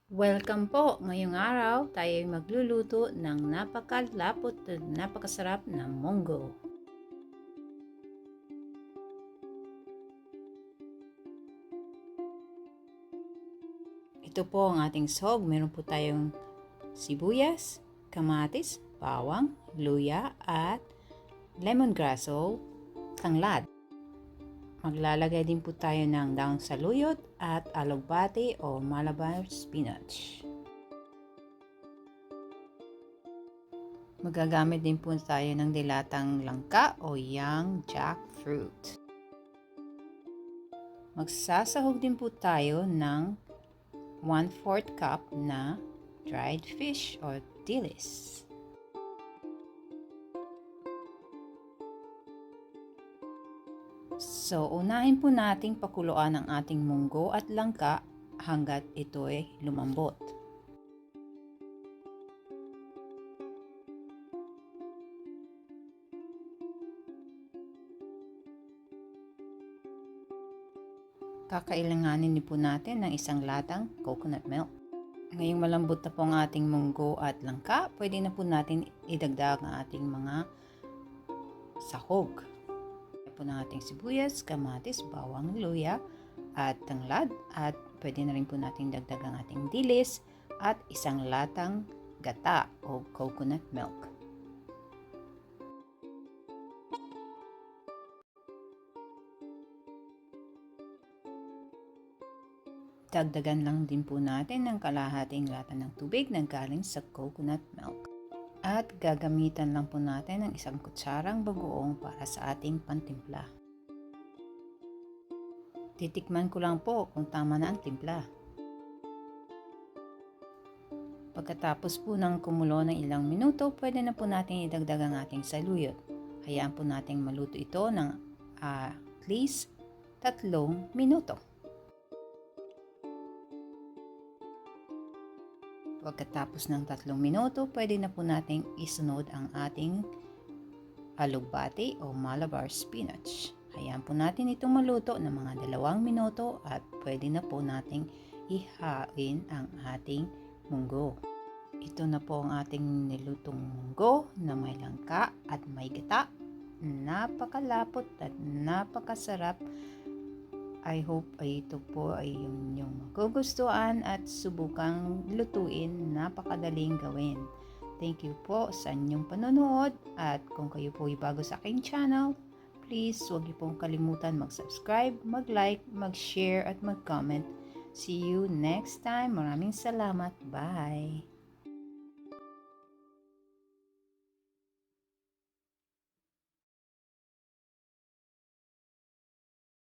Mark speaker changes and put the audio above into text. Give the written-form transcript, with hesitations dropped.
Speaker 1: Welcome po! Ngayong araw, tayo ay magluluto ng napakalapot at napakasarap na monggo. Ito po ang ating sahog. Meron po tayong sibuyas, kamatis, bawang, luya, at lemongrass o tanglad. Maglalagay din po tayo ng dahong saluyot at alugbati o malabar spinach. Magagamit din po tayo ng dilatang langka o young jackfruit. Magsasahog din po tayo ng 1/4 cup na dried fish or dilis. So, unahin po nating pakuluan ang ating munggo at langka hanggat ito ay lumambot. Kakailanganin din po natin ng isang latang coconut milk. Ngayong malambot na po ang ating munggo at langka, pwede na po natin idagdag ang ating mga sahog. Po ng ating sibuyas, kamatis, bawang, luya at tanglad, at pwede na rin po natin dagdag ang ating dilis at isang latang gata o coconut milk. Dagdagan lang din po natin ng kalahating lata ng tubig na galing sa coconut milk. At gagamitan lang po natin ng isang kutsarang bagoong para sa ating pantimpla. Titikman ko lang po kung tama na ang timpla. Pagkatapos po ng kumulo ng ilang minuto, pwede na po natin idagdag ang ating saluyot. Hayaan po nating maluto ito ng at least 3 minuto. Pagkatapos ng 3 minuto, pwede na po nating isunod ang ating alugbati o malabar spinach. Hayaan po natin itong maluto ng mga 2 minuto at pwede na po nating ihain ang ating munggo. Ito na po ang ating nilutong munggo na may langka at may gata. Napakalapot at napakasarap. I hope ay ito po ay inyong magugustuhan at subukang lutuin. Napakadaling gawin. Thank you po sa inyong panonood, at kung kayo po ay bago sa aking channel, please huwag niyo pong kalimutan mag-subscribe, mag-like, mag-share at mag-comment. See you next time. Maraming salamat. Bye!